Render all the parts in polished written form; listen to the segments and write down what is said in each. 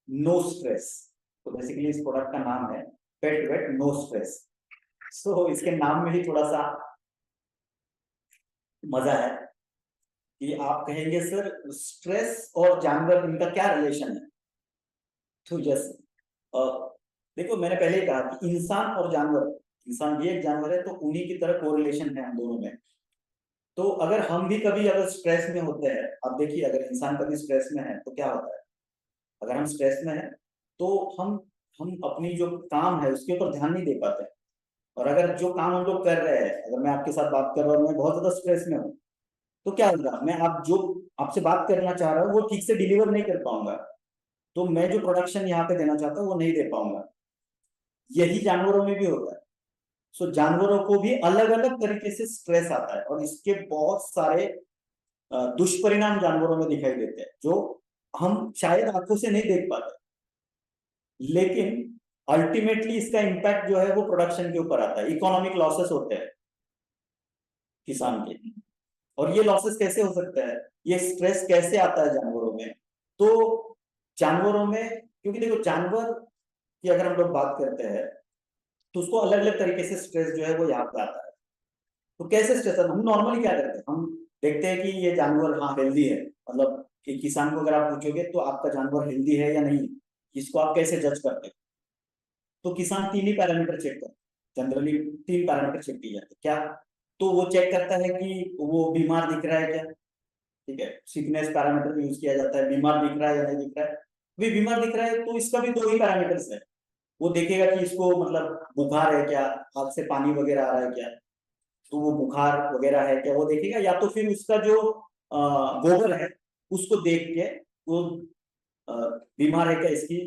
No stress. तो basically इस product का नाम है pet vet no stress. So इसके नाम में ही थोड़ा सा मजा है कि आप कहेंगे सर स्ट्रेस और जानवर इनका क्या रिलेशन है। तो जैसे देखो मैंने पहले ही कहा कि इंसान और जानवर, इंसान भी एक जानवर है तो उन्हीं की तरह कोरिलेशन है हम दोनों में। तो अगर हम भी कभी अगर स्ट्रेस में होते हैं, अब देखिए अगर इंसान कभी स्ट्रेस में है तो क्या होता है, अगर हम स्ट्रेस में है तो हम अपनी जो काम है उसके ऊपर ध्यान नहीं दे पाते। और अगर जो काम हम लोग कर रहे हैं, अगर मैं आपके साथ बात कर रहा हूँ मैं बहुत ज्यादा स्ट्रेस में हूँ, तो क्या होगा, मैं आप जो आपसे बात करना चाह रहा हूँ वो ठीक से डिलीवर नहीं कर पाऊंगा। तो मैं जो प्रोडक्शन यहाँ पे देना चाहता हूँ वो नहीं दे पाऊंगा। यही जानवरों में भी होता है। सो जानवरों को भी अलग अलग तरीके से स्ट्रेस आता है और इसके बहुत सारे दुष्परिणाम जानवरों में दिखाई देते हैं जो हम शायद आंखों से नहीं देख पाते। लेकिन अल्टीमेटली इसका इम्पैक्ट जो है वो प्रोडक्शन के ऊपर आता है, इकोनॉमिक लॉसेस होते हैं किसान के। और ये लॉसेस कैसे हो सकता है, ये स्ट्रेस कैसे आता है जानवरों में। तो जानवरों में, क्योंकि देखो जानवर की अगर हम लोग बात करते हैं तो उसको अलग अलग तरीके से स्ट्रेस जो है वो यहाँ पे आता है। तो कैसे स्ट्रेस आता है, हम नॉर्मली क्या करते हैं, हम देखते हैं कि ये जानवर हाँ हेल्दी है, मतलब कि किसान को अगर आप पूछोगे तो आपका जानवर हेल्दी है या नहीं, इसको आप कैसे जज करते हैं। तो किसान तीन ही पैरामीटर चेक करता है, जनरली तीन पैरामीटर चेक किए जाते हैं क्या। तो वो चेक करता है कि वो बीमार दिख रहा है क्या, ठीक है, सिकनेस पैरामीटर यूज किया जाता है, बीमार दिख रहा है या नहीं दिख रहा है। भी बीमार दिख रहा है तो इसका भी दो ही पैरामीटर्स है, वो देखेगा कि इसको मतलब बुखार है क्या, हाथ से पानी वगैरह आ रहा है क्या, तो वो बुखार वगैरह है क्या वो देखेगा, या तो फिर उसका जो गोबर है उसको देख के वो बीमार है क्या इसकी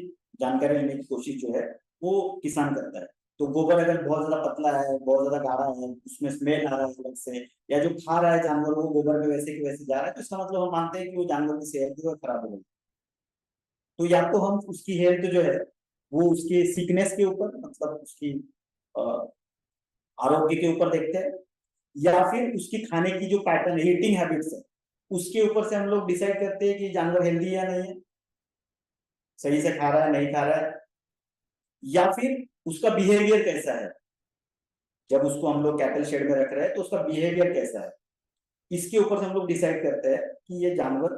जानकारी लेने की कोशिश जो है वो किसान करता है। तो गोबर अगर बहुत ज्यादा पतला है, बहुत ज्यादा गाढ़ा है, उसमें स्मेल आ रहा है अलग से, या जो खा रहा है जानवर वो गोबर में वैसे की वैसे जा रहा है, तो इसका मतलब हम मानते हैं कि वो जानवर की सेहत जो है खराब हो गई। तो या तो हम उसकी हेल्थ जो है वो उसके सीकनेस के ऊपर, मतलब उसकी अ, आरोग्य के ऊपर देखते हैं, या फिर उसकी खाने की जो पैटर्न ईटिंग हैबिट्स है उसके ऊपर से हम लोग डिसाइड करते हैं कि जानवर हेल्दी है या नहीं है, सही से खा रहा है नहीं खा रहा है, या फिर उसका बिहेवियर कैसा है। जब उसको हम लोग कैटल शेड में रख रहे हैं तो उसका बिहेवियर कैसा है, इसके ऊपर से हम लोग डिसाइड करते हैं कि ये जानवर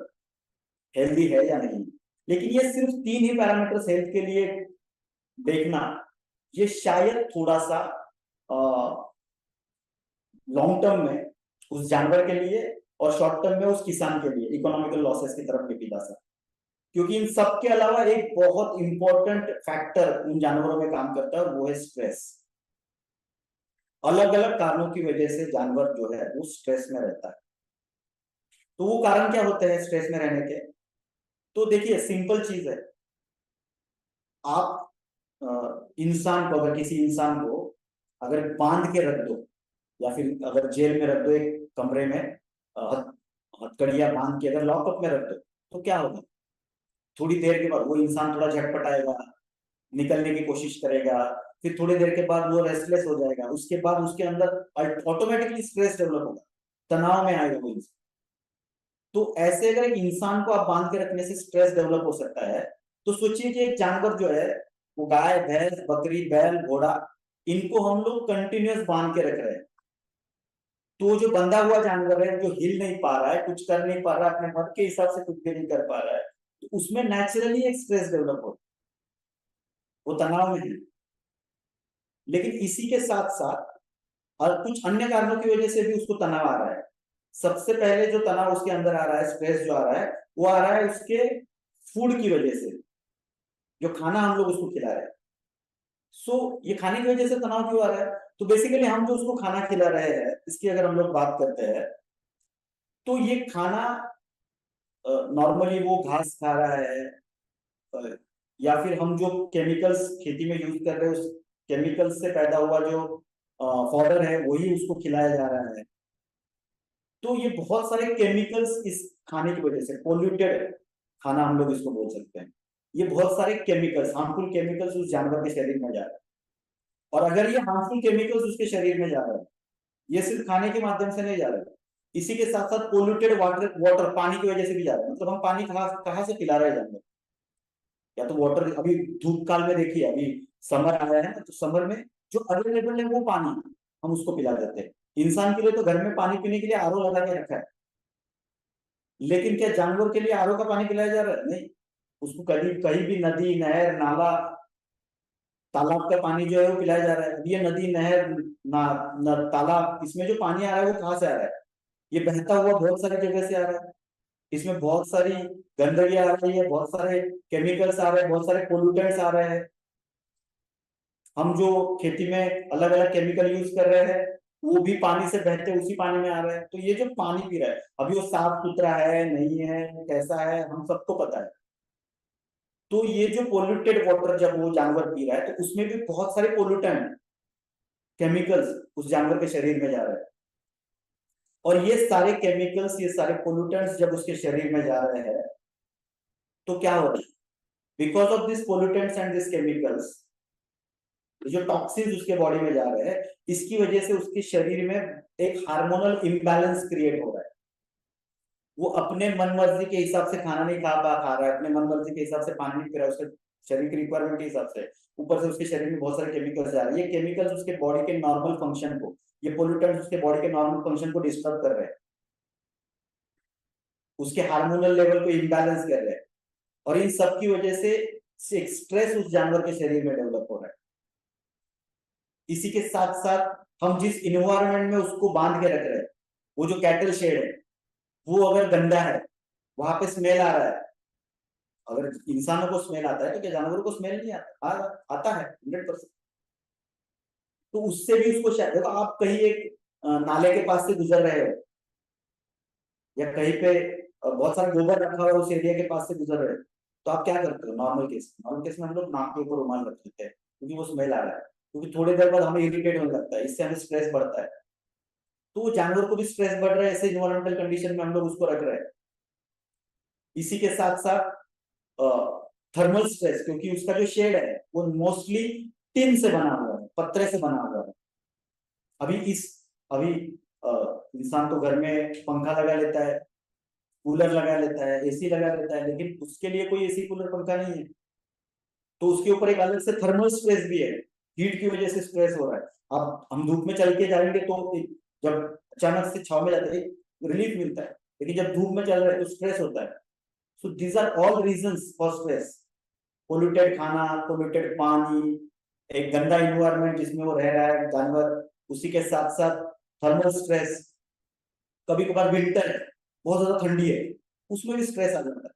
हेल्दी है या नहीं। लेकिन ये सिर्फ तीन ही पैरामीटर्स हेल्थ के लिए देखना, ये शायद थोड़ा सा लॉन्ग टर्म में उस जानवर के लिए और शॉर्ट टर्म में उस किसान के लिए इकोनॉमिकल लॉसेस की तरफ लेके जा सकता, क्योंकि इन सब के अलावा एक बहुत इंपॉर्टेंट फैक्टर उन जानवरों में काम करता है और वो है स्ट्रेस। अलग अलग कारणों की वजह से जानवर जो है वो स्ट्रेस में रहता है। तो वो कारण क्या होते हैं स्ट्रेस में रहने के, तो देखिए सिंपल चीज है, आप इंसान को, अगर किसी इंसान को अगर बांध के रख दो या फिर अगर जेल में रख दो एक कमरे में, हथकड़ियां बांध के अगर लॉकअप में रख दो, तो क्या होगा, थोड़ी देर के बाद वो इंसान थोड़ा झटपटाएगा, निकलने की कोशिश करेगा, फिर थोड़ी देर के बाद वो रेस्टलेस हो जाएगा, उसके बाद उसके अंदर ऑटोमेटिकली स्ट्रेस डेवलप होगा, तनाव में आएगा वो इंसान। तो ऐसे अगर एक इंसान को आप बांध के रखने से स्ट्रेस डेवलप हो सकता है, तो सोचिए कि एक जानवर जो है, वो गाय भैंस बकरी बैल घोड़ा, इनको हम लोग कंटिन्यूअस बांध के रख रहे हैं। तो जो बंधा हुआ जानवर है जो हिल नहीं पा रहा है, कुछ कर नहीं पा रहा है, अपने मन के हिसाब से कुछ भी नहीं कर पा रहा है, तो उसमें नेचुरली एक स्ट्रेस डेवलप हो, वो तनाव में है। लेकिन इसी के साथ साथ और कुछ अन्य कारणों की वजह से भी उसको तनाव आ रहा है। सबसे पहले जो तनाव उसके अंदर आ रहा है, स्ट्रेस जो आ रहा है, वो आ रहा है उसके फूड की वजह से, जो खाना हम लोग उसको खिला रहे हैं। सो ये खाने की वजह से तनाव क्यों आ रहा है, तो बेसिकली हम जो उसको खाना खिला रहे हैं इसकी अगर हम लोग बात करते हैं, तो ये खाना नॉर्मली वो घास खा रहा है, अ, या फिर हम जो केमिकल्स खेती में यूज कर रहे हैं उस केमिकल्स से पैदा हुआ जो फॉडर है वही उसको खिलाया जा रहा है। तो ये बहुत सारे केमिकल्स इस खाने की वजह से, पोल्यूटेड खाना हम लोग इसको बोल सकते हैं, ये बहुत सारे केमिकल्स, हार्मफुल केमिकल्स उस जानवर के शरीर में जा रहे हैं। और अगर ये हार्मफुल केमिकल्स उसके शरीर में जा रहे हैं, ये सिर्फ खाने के माध्यम से नहीं जा रहे, इसी के साथ साथ पोल्यूटेड वाटर वाटर पानी की वजह से भी जा रहे हैं, मतलब हम पानी कहाँ कहाँ से पिला रहे हैं जानवर, या तो वाटर, अभी धूप काल में देखिए, अभी समर आया है ना, तो समर में जो अवेलेबल है वो पानी हम उसको पिला देते हैं। इंसान के लिए तो घर में पानी पीने के लिए आरओ लगा के रखा है, लेकिन क्या जानवर के लिए आरओ का पानी पिलाया जा रहा है? नहीं। उसको कहीं कहीं भी नदी, नहर, नाला, तालाब का पानी जो है वो पिलाया जा रहा है। अब ये नदी, नहर, तालाब, इसमें जो पानी आ रहा है वो कहाँ से आ रहा है? ये बहता हुआ बहुत सारी जगह से आ रहा है। इसमें बहुत सारी गंदगी आ रही है, बहुत सारे केमिकल्स आ रहे हैं, बहुत सारे पोल्यूटेंट्स आ रहे हैं। हम जो खेती में अलग अलग केमिकल यूज कर रहे हैं वो भी पानी से बहते उसी पानी में आ रहे हैं। तो ये जो पानी पी रहा है, अभी वो साफ सुथरा है नहीं है, कैसा है, हम सबको पता है। तो ये जो पोल्यूटेड वाटर जब वो जानवर पी रहा है तो उसमें भी बहुत सारे पोल्यूटेंट केमिकल्स उस जानवर के शरीर में जा रहे हैं। और ये सारे केमिकल्स, ये सारे पोल्यूटेंट्स जब उसके शरीर में जा रहे हैं तो क्या हो रहा है? Because of this pollutants and this chemicals, जो टॉक्सिन्स उसके बॉडी में जा रहे हैं, इसकी वजह से उसके शरीर में एक हार्मोनल इम्बैलेंस क्रिएट हो रहा है। वो अपने मन मर्जी के हिसाब से खाना नहीं खा रहा है, अपने मन मर्जी के हिसाब से पानी नहीं पी रहा है, उसके शरीर की रिक्वायरमेंट के हिसाब से। ऊपर से उसके शरीर में बहुत सारे केमिकल्स जा रहे हैं। ये केमिकल्स उसके बॉडी के नॉर्मल फंक्शन को, ये पोल्यूटेंट्स उसके बॉडी के नॉर्मल फंक्शन को डिस्टर्ब कर रहे हैं, उसके हार्मोनल लेवल को इम्बैलेंस कर रहे हैं। और इन सब की वजह से एक स्ट्रेस उस जानवर के शरीर में डेवलप हो रहा है। इसी के साथ साथ हम जिस इन्वायरमेंट में उसको बांध के रख रहे हैं, वो जो कैटल शेड है, वो अगर गंदा है, वहां पे स्मेल आ रहा है। अगर इंसानों को स्मेल आता है तो क्या जानवरों को स्मेल नहीं आता? आता है 100%। तो उससे भी उसको शायद, देखो आप कहीं एक नाले के पास से गुजर रहे हो या कहीं पे बहुत सारा गोबर रखा हुआ उस एरिया के पास से गुजर रहे हो, तो आप क्या करते हो? नॉर्मल केस में हम लोग नाक के ऊपर रुमाल रख लेते हैं क्योंकि वो स्मेल आ रहा है, क्योंकि थोड़ी देर बाद हमें इरिटेट होने लगता है, इससे हमें स्ट्रेस बढ़ता है। तो जानवर को भी स्ट्रेस बढ़ रहा है, ऐसे इन्वायरमेंटल कंडीशन में हम लोग उसको रख रहे हैं। इसी के साथ साथ थर्मल स्ट्रेस, क्योंकि उसका जो शेड है वो मोस्टली टिन से बना हुआ है, पत्रे से बना हुआ है। अभी इंसान तो घर में पंखा लगा लेता है, कूलर लगा लेता है, एसी लगा लेता है, लेकिन उसके लिए कोई एसी कूलर पंखा नहीं है। तो उसके ऊपर एक अलग से थर्मल स्ट्रेस भी है, हीट की वजह से स्ट्रेस हो रहा है। अब हम धूप में चल के जाएंगे तो जब अचानक से छाव में जाते हैं रिलीफ मिलता है, लेकिन जब धूप में चल रहे हैं तो स्ट्रेस होता है। So these are all reasons for stress. Polluted खाना, पोल्यूटेड पानी, एक गंदा इन्वायरमेंट जिसमें वो रह रहा है जानवर, उसी के साथ साथ थर्मल स्ट्रेस, कभी कभार विंटर है, बहुत ज्यादा ठंडी है, उसमें भी स्ट्रेस आ जाता है,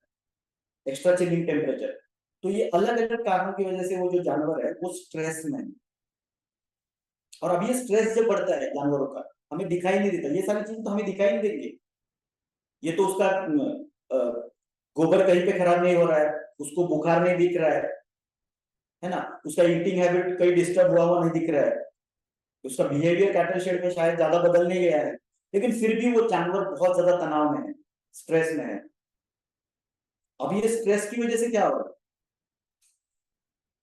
एक्स्ट्रा चिलिंग टेम्परेचर। तो ये अलग अलग कारणों की वजह से वो जो जानवर है वो स्ट्रेस में है। और अब ये स्ट्रेस जब बढ़ता है जानवरों का, हमें दिखाई नहीं देता, ये सारी चीजें तो हमें दिखाई नहीं देंगे। ये तो उसका गोबर कहीं पे खराब नहीं हो रहा है, उसको बुखार नहीं दिख रहा है ना, उसका ईटिंग हैबिट कहीं डिस्टर्ब हुआ नहीं दिख रहा है, उसका बिहेवियर कैटल शेड में शायद ज्यादा बदल नहीं गया है, लेकिन फिर भी वो जानवर बहुत ज्यादा तनाव में है, स्ट्रेस में है। अब ये स्ट्रेस की वजह से क्या हो रहा है?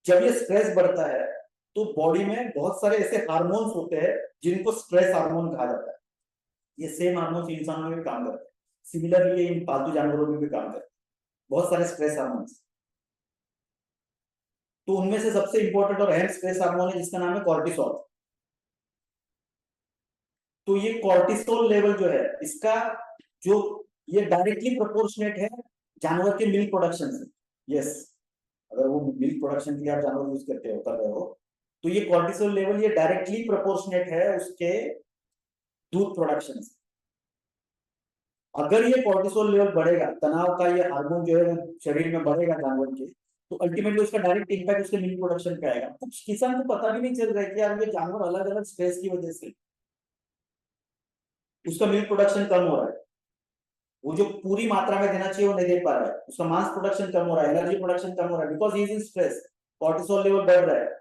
जब ये स्ट्रेस बढ़ता है तो बॉडी में बहुत सारे ऐसे हार्मोन्स होते हैं जिनको स्ट्रेस हार्मोन कहा जाता है। ये सेम हार्मोन्स इंसानों में भी काम करते हैं, सिमिलरली इन पालतू जानवरों में भी काम करते हैं, बहुत सारे स्ट्रेस हार्मोन्स। तो उनमें से सबसे इंपॉर्टेंट और अहम स्ट्रेस हार्मोन है जिसका नाम है कॉर्टिसोल। तो ये कॉर्टिसोल लेवल जो है इसका, जो ये डायरेक्टली प्रोपोर्शनेट है जानवर के मिल्क प्रोडक्शन से। यस, अगर वो मिल्क प्रोडक्शन के लिए आप जानवर यूज करते हो, कर रहे हो, तो ये कॉर्टिसोल लेवल ये डायरेक्टली प्रोपोर्शनेट है उसके दूध प्रोडक्शन से। अगर ये कॉर्टिसोल लेवल बढ़ेगा, तनाव का ये हार्मोन जो है वो शरीर में बढ़ेगा जानवर के, तो अल्टीमेटली उसका डायरेक्ट इंपैक्ट उसके मिल्क प्रोडक्शन पे आएगा। कुछ किसान को पता भी नहीं चल रहा है कि यार ये जानवर अलग अलग स्ट्रेस की वजह से उसका मिल्क प्रोडक्शन कम हो रहा है, वो जो पूरी मात्रा में देना चाहिए वो नहीं दे पा रहा है, उसका मांस प्रोडक्शन कम हो रहा है, एनर्जी प्रोडक्शन कम हो रहा है, because he is in stress. Cortisol level बढ़ रहा है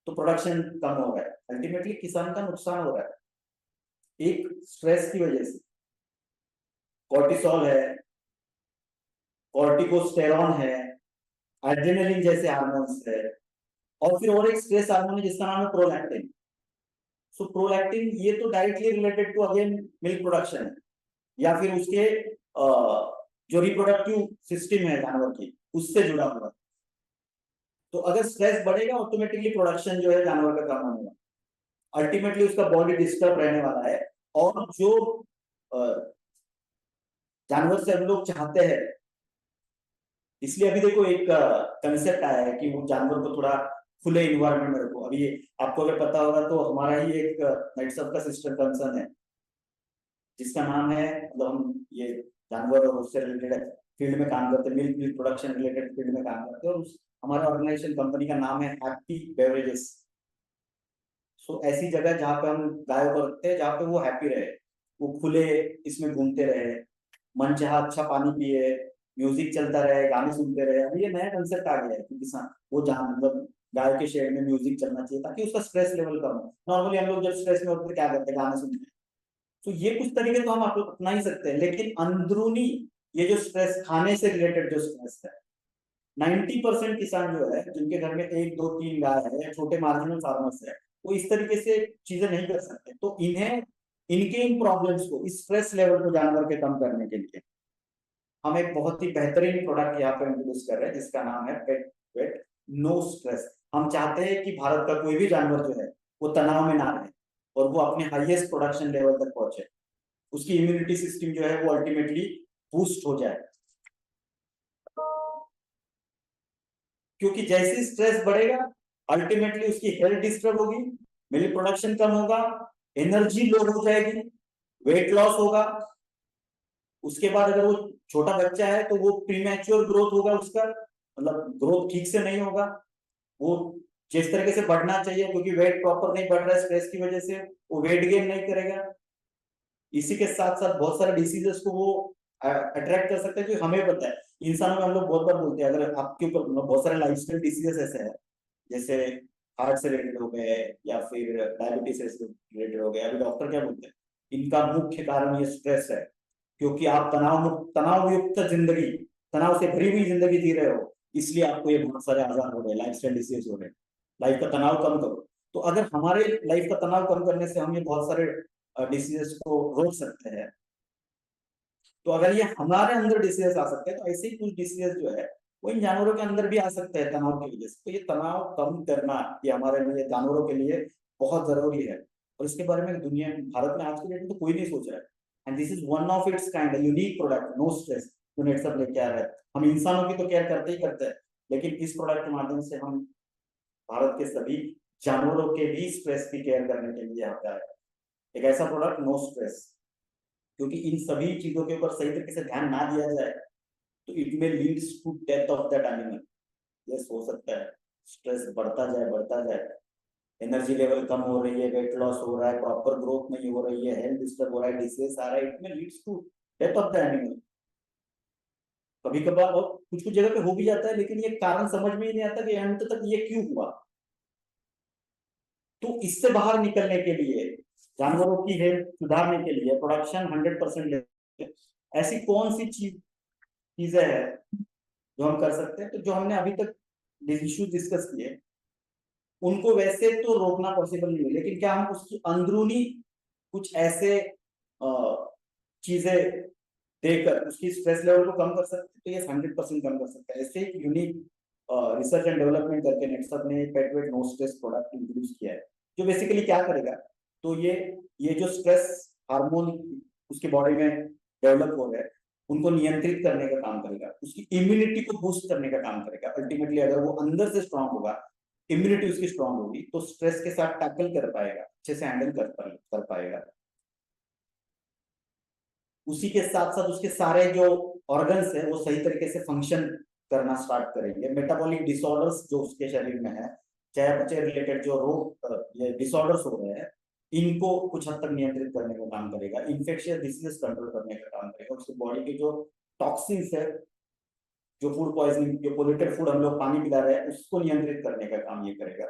तो प्रोडक्शन कम हो रहा है, अल्टीमेटली किसान का नुकसान हो रहा है एक स्ट्रेस की वजह से। कॉर्टिसोल है, कॉर्टिकोस्टेरॉन है, एड्रेनलिन जैसे हार्मोन्स है, और फिर और एक स्ट्रेस हार्मोन है जिसका नाम है प्रोलैक्टिन। सो प्रोलैक्टिन ये तो directly related to again milk production है, या फिर उसके जो रिप्रोडक्टिव सिस्टम है जानवर की उससे जुड़ा हुआ है। तो अगर स्ट्रेस बढ़ेगा ऑटोमेटिकली प्रोडक्शन जो है जानवर का कम होने वाला, अल्टीमेटली उसका बॉडी डिस्टर्ब रहने वाला है। और जो जानवर से हम लोग चाहते हैं, इसलिए अभी देखो एक कंसेप्ट आया है कि वो जानवर को थोड़ा खुले इन्वायरमेंट में रखो। अभी आपको अगर पता होगा तो हमारा ही एक नाइट्सअप का सिस्टर कंसर्न है, जिसका नाम है, मतलब हम ये जानवर और उससे रिलेटेड फील्ड में काम करते हैं, milk milk production related field में काम करते हैं, और हमारा ऑर्गेनाइजेशन कंपनी का नाम है हैप्पी बेवरेजेस। सो ऐसी जगह जहाँ पे हम गायों को रखते हैं, जहाँ पे वो हैप्पी रहे, वो खुले इसमें घूमते रहे, मन चाहा अच्छा पानी पिए, म्यूजिक चलता रहे, गाने सुनते रहे। अभी ये नया कंसेप्ट आ गया है कि किसान वो जहाँ मतलब गाय के शेड में म्यूजिक चलना चाहिए ताकि उसका स्ट्रेस लेवल कम हो। नॉर्मली हम लोग जब स्ट्रेस में होते हैं क्या करते हैं, गाने सुनते हैं। तो ये कुछ तरीके तो हम अपना ही सकते हैं, लेकिन अंदरूनी ये जो स्ट्रेस, खाने से रिलेटेड जो स्ट्रेस है, 90% किसान जो है जिनके घर में 1 2 3 गाय है या छोटे मार्जिनल फार्मर्स है, वो इस तरीके से चीजें नहीं कर सकते। तो इन्हें इनके इन प्रॉब्लम्स को, इस स्ट्रेस लेवल को जानवर के कम करने के लिए हम एक बहुत ही बेहतरीन प्रोडक्ट यहाँ पे इंट्रोड्यूस कर रहे हैं, जिसका नाम है पेट वेट नो स्ट्रेस। हम चाहते हैं कि भारत का कोई भी जानवर जो है वो तनाव में ना रहे और वो अपने हाईएस्ट प्रोडक्शन लेवल तक पहुंचे, उसकी इम्यूनिटी सिस्टम जो है वो अल्टीमेटली बूस्ट हो जाए। क्योंकि जैसे स्ट्रेस बढ़ेगा अल्टीमेटली उसकी हेल्थ डिस्टर्ब होगी, मिल्क प्रोडक्शन कम होगा, एनर्जी लो हो जाएगी, वेट लॉस होगा। उसके बाद अगर वो छोटा बच्चा है तो वो प्रीमैच्योर ग्रोथ होगा उसका, मतलब ग्रोथ ठीक से नहीं होगा, वो जिस तरीके से बढ़ना चाहिए क्योंकि वेट प्रॉपर नहीं बढ़ रहा है स्ट्रेस की वजह से, वो वेट गेन नहीं करेगा। इसी के साथ साथ बहुत सारे डिसीजेस को वो अट्रैक्ट कर सकते हैं, जो हमें पता है। इंसानों में हम लोग बहुत बार बोलते हैं, अगर आपके ऊपर बहुत सारे लाइफस्टाइल डिसीजेस ऐसे हैं, जैसे हार्ट से रिलेटेड हो गए या फिर डायबिटीज से रिलेटेड हो गए, अभी डॉक्टर क्या बोलते हैं, इनका मुख्य कारण ये स्ट्रेस है। क्योंकि आप तनाव युक्त जिंदगी, तनाव से भरी हुई जिंदगी जी रहे हो, इसलिए आपको ये बहुत सारे आजार हो रहे हैं, लाइफस्टाइल डिसीज हो रहे हैं। लाइफ का तनाव कम करो। तो अगर हमारे लाइफ का तनाव कम करने से हम ये बहुत सारे डिसीजेस को रोक सकते हैं, तो अगर ये हमारे अंदर डिसीजेस आ सकते हैं, तो ऐसे ही कुछ डिसीजेस जो है वो इन जानवरों के अंदर भी आ सकते हैं तनाव की वजह से। तो ये तनाव कम करना ये हमारे लिए, जानवरों के लिए बहुत जरूरी है। और इसके बारे में दुनिया, भारत में आज के डेट में तो कोई नहीं सोच रहा है। And this is one of its kind unique product no stress जो नेटसप लेके आ रहा है। हम इंसानों की तो केयर करते ही करते हैं, लेकिन इस प्रोडक्ट के माध्यम से हम भारत के सभी जानवरों के भी स्ट्रेस की केयर करने के लिए आता है एक ऐसा प्रोडक्ट नो स्ट्रेस। क्योंकि इन सभी चीजों के ऊपर सही तरीके से ध्यान ना दिया जाए तो इट में leads to death of that animal. Yes, हो सकता है स्ट्रेस बढ़ता जाए, एनर्जी लेवल कम हो रही है, वेट लॉस हो रहा है, प्रॉपर ग्रोथ नहीं हो रही है, हेल्थ डिस्टर्ब हो रहा है, डिसीज आ रहा है, इट में leads to death of the animal. कभी कभार और कुछ कुछ जगह पे हो भी जाता है, लेकिन ये कारण समझ में ही नहीं आता कि अंत तक ये क्यों हुआ। तो इससे बाहर निकलने के लिए, जानवरों की हेल्थ सुधारने के लिए, प्रोडक्शन 100% ऐसी कौन सी चीजें हैं जो हम कर सकते हैं, तो जो हमने अभी तक इश्यू डिस्कस किए उनको वैसे तो रोकना पॉसिबल नहीं है, लेकिन क्या हम उसकी अंदरूनी कुछ ऐसे चीजें देकर उसकी स्ट्रेस लेवल को कम कर सकते हैं, तो ये 100% कम कर सकते हैं। ऐसे एक यूनिक रिसर्च एंड डेवलपमेंट करके नेटसप ने पेटवेट नो स्ट्रेस प्रोडक्ट इंट्रोड्यूस किया है, जो बेसिकली क्या करेगा, तो ये जो स्ट्रेस हार्मोन उसकी बॉडी में डेवलप हो रहे हैं उनको नियंत्रित करने का काम करेगा, उसकी इम्यूनिटी को बूस्ट करने का काम करेगा। अल्टीमेटली अगर वो अंदर से स्ट्रांग होगा, इम्यूनिटी उसकी स्ट्रांग होगी, तो स्ट्रेस के साथ टैकल कर पाएगा, अच्छे से हैंडल कर पाएगा। उसी के साथ साथ उसके सारे जो ऑर्गन्स है वो सही तरीके से फंक्शन करना स्टार्ट करेंगे। मेटाबॉलिक डिसऑर्डर्स जो उसके शरीर में है, चयापचय रिलेटेड जो रोग ये डिसऑर्डर्स हो रहे हैं, इनको कुछ हद तक नियंत्रित करने का काम करेगा। इन्फेक्शियस डिसीजेस कंट्रोल करने का काम करेगा। उसकी बॉडी के जो टॉक्सिन्स है, जो फूड पॉइजनिंग, जो पोल्यूटेड फूड हम लोग पानी पिला रहे हैं, उसको नियंत्रित करने का काम ये करेगा।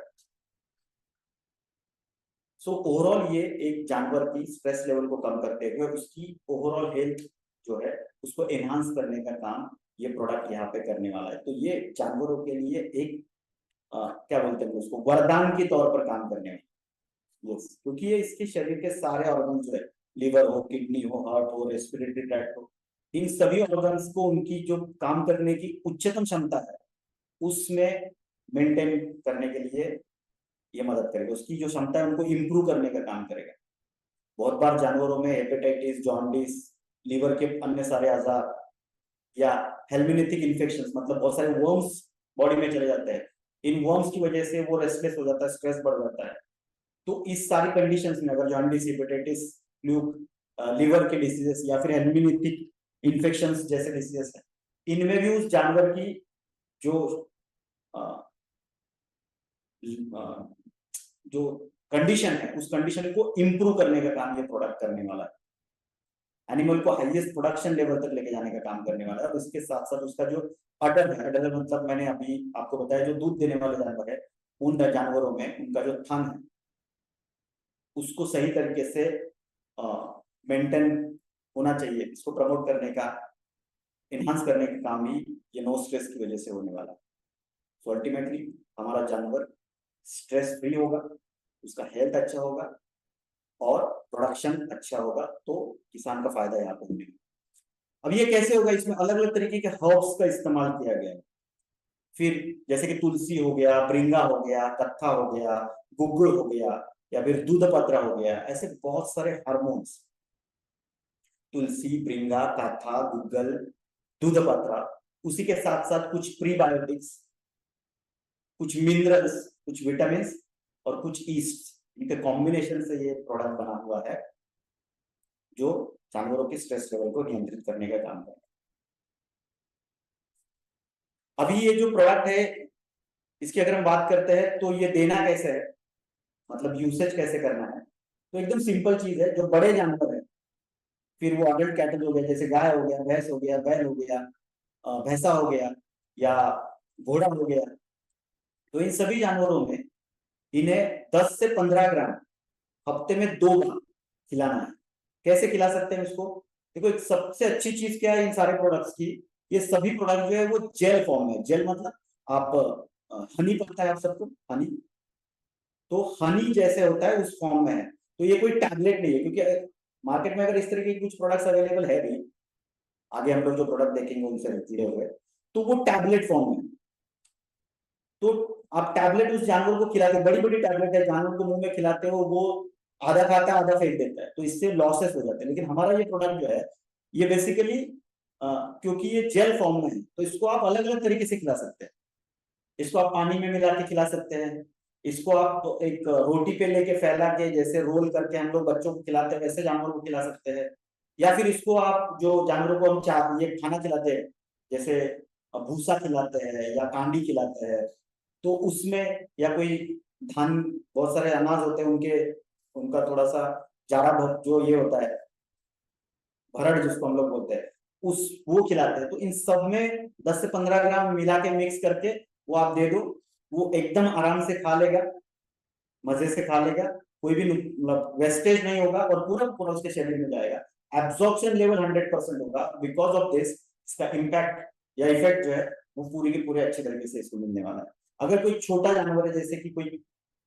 सो ओवरऑल ये एक जानवर की स्ट्रेस लेवल को कम करते हुए उसकी ओवरऑल हेल्थ जो है उसको एनहांस करने का काम ये प्रोडक्ट यहाँ पे करने वाला है। तो ये जानवरों के लिए एक क्या बोलते हैं उसको, वरदान के तौर पर काम करने वाला। यस, क्योंकि ये इसके शरीर के सारे ऑर्गन जो है, लिवर हो, किडनी हो, हार्ट हो, रेस्पिरेटरी ट्रैक्ट हो, इन सभी ऑर्गन्स को उनकी जो काम करने की उच्चतम क्षमता है उसमें मेंटेन करने के लिए ये मदद करेगा, उसकी जो क्षमता है उनको इम्प्रूव करने का काम करेगा। बहुत बार जानवरों में हेपेटाइटिस, जॉन्डिस, लीवर के अन्य सारे आजार या हेलमिनेथिक इन्फेक्शन, मतलब बहुत सारे वर्म्स बॉडी में चले जाते हैं, इन वर्म्स की वजह से वो रेस्टलेस हो जाता है, स्ट्रेस बढ़ जाता है। तो इस सारी कंडीशंस में अगर जॉन्डिस, हेपेटाइटिस, फ्लूक, लीवर के डिसीजेस या फिर हेलमिनेथिक इन्फेक्शंस जैसे डिसीजेस है, इनमें भी उस जानवर की जो जो कंडीशन है उस कंडीशन को इंप्रूव करने का काम ये प्रोडक्ट करने वाला है। एनिमल को हाईएस्ट प्रोडक्शन लेवल तक लेके जाने का काम करने वाला है। और उसके साथ साथ उसका जो अडर है, अडर मतलब मैंने अभी आपको बताया जो दूध देने वाले जानवर है, उन जानवरों में उनका जो थन है उसको सही तरीके से मेंटेन होना चाहिए, इसको प्रमोट करने का, इनहांस करने का काम ही ये नो स्ट्रेस की वजह से होने वाला है। तो अल्टीमेटली हमारा जानवर स्ट्रेस फ्री होगा, उसका हेल्थ अच्छा होगा और प्रोडक्शन अच्छा होगा, तो किसान का फायदा यहाँ पर मिलेगा। अब ये कैसे होगा, इसमें अलग अलग तरीके के हर्ब्स का इस्तेमाल किया गया है। फिर जैसे कि तुलसी हो गया, ब्रिंगा हो गया, कत्था हो गया, गुग्गुल हो गया, या फिर दूध पत्रा हो गया, ऐसे बहुत सारे हार्मोन्स, तुलसी, ब्रिंगा, कत्था, गुग्गल, दूध पत्रा, उसी के साथ साथ कुछ प्रीबायोटिक्स, कुछ मिनरल्स, कुछ विटामिन और कुछ ईस्ट, इनके कॉम्बिनेशन से ये प्रोडक्ट बना हुआ है जो जानवरों के स्ट्रेस लेवल को नियंत्रित करने का काम करता है। अभी ये जो प्रोडक्ट है इसकी अगर हम बात करते हैं तो ये देना कैसे है, मतलब यूसेज कैसे करना है, तो एकदम सिंपल चीज है। जो बड़े जानवर है, फिर वो अडल्ट कैटल हो गया, जैसे गाय हो गया, भैंस हो गया, बैल हो गया, भैंसा हो गया या घोड़ा हो गया, तो इन सभी जानवरों में इन्हें 10 से 15 ग्राम हफ्ते में 2 बार खिलाना है। कैसे खिला सकते हैं इसको, देखो एक सबसे अच्छी चीज क्या है इन सारे प्रोडक्ट्स की, ये सभी प्रोडक्ट जो है वो जेल फॉर्म में, जेल मतलब आप हनी पता है आप सबको, हनी, तो हनी जैसे होता है उस फॉर्म में है। तो ये कोई टैबलेट नहीं है, क्योंकि मार्केट में अगर इस तरह के कुछ प्रोडक्ट्स अवेलेबल है भी, आगे हम लोग जो प्रोडक्ट देखेंगे उनसे जुड़े हुए, तो वो टैबलेट फॉर्म में। तो आप टैबलेट उस जानवर को खिलाते, बड़ी बड़ी टैबलेट है, जानवर को मुंह में खिलाते हो, वो आधा खाता है आधा फेंक देता है, तो इससे लॉसेस हो जाते हैं। लेकिन हमारा ये प्रोडक्ट जो है ये बेसिकली क्योंकि ये जेल फॉर्म में है, तो इसको आप अलग अलग तरीके से खिला सकते हैं। इसको आप पानी में मिला के खिला सकते हैं, इसको आप तो एक रोटी पे लेके फैला के जैसे रोल करके हम लोग बच्चों को खिलाते हैं वैसे जानवरों को खिला सकते हैं। या फिर इसको आप जो जानवरों को हम ये खाना खिलाते हैं, जैसे भूसा खिलाते हैं या कांडी खिलाते हैं, तो उसमें या कोई धान, बहुत सारे अनाज होते हैं उनके, उनका थोड़ा सा जाड़ा जो ये होता है भरड़ जिसको हम लोग बोलते हैं, उस वो खिलाते हैं। तो इन सब में 10 से 15 ग्राम मिला के मिक्स करके वो आप दे दो, वो एकदम आराम से खा लेगा, मजे से खा लेगा, कोई भी मतलब वेस्टेज नहीं होगा और पूरा पूरा उसके शरीर में जाएगा। एब्जॉर्प्शन लेवल 100% होगा बिकॉज ऑफ दिस। इसका इम्पैक्ट या इफेक्ट जो है वो पूरी के पूरे अच्छे तरीके से इसको मिलने वाला है। अगर कोई छोटा जानवर है, जैसे कि कोई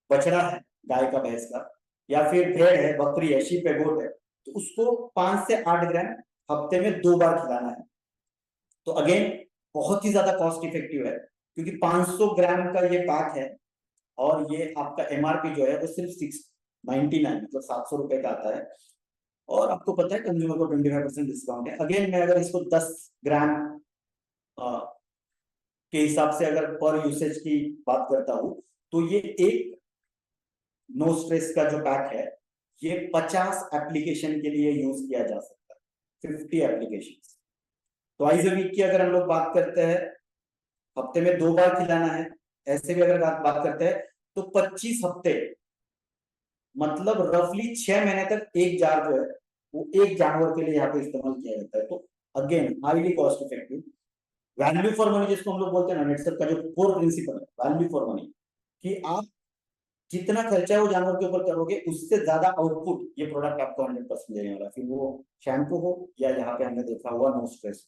बछड़ा है गाय का, भैंस का, या फिर भेड़ है, बकरी है, शीप है, गोट है, तो उसको 5 से 8 ग्राम हफ्ते में 2 बार खिलाना है। तो अगेन बहुत ही ज्यादा कॉस्ट इफेक्टिव है, क्योंकि 500 ग्राम का ये पैक है और ये आपका एमआरपी जो है वो सिर्फ 699 मतलब 700 रुपए का आता है। और आपको पता है कंज्यूमर को 25% डिस्काउंट है। अगेन मैं अगर इसको 10 ग्राम के हिसाब से अगर पर यूसेज की बात करता हूं, तो ये एक नो स्ट्रेस का जो पैक है ये 50 एप्लीकेशन के लिए यूज किया जा सकता है, 50 एप्लीकेशन। ट्वाइस अ वीक की अगर हम लोग बात करते हैं, हफ्ते में 2 बार खिलाना है, ऐसे भी अगर बात करते हैं तो 25 हफ्ते, मतलब रफली 6 महीने तक एक जार जो है वो एक जानवर के लिए यहाँ पे इस्तेमाल किया जाता है। तो again highly cost effective, value for money जिसको हम लोग बोलते हैं ना, नेटसर का जो कोर प्रिंसिपल है वैल्यू फॉर मनी, कि आप जितना खर्चा वो जानवर के ऊपर करोगे उससे ज्यादा आउटपुट ये प्रोडक्ट आपको 100% देने वाला है। फिर वो शैम्पू हो या यहाँ पे हमने देखा हुआ नो स्ट्रेस।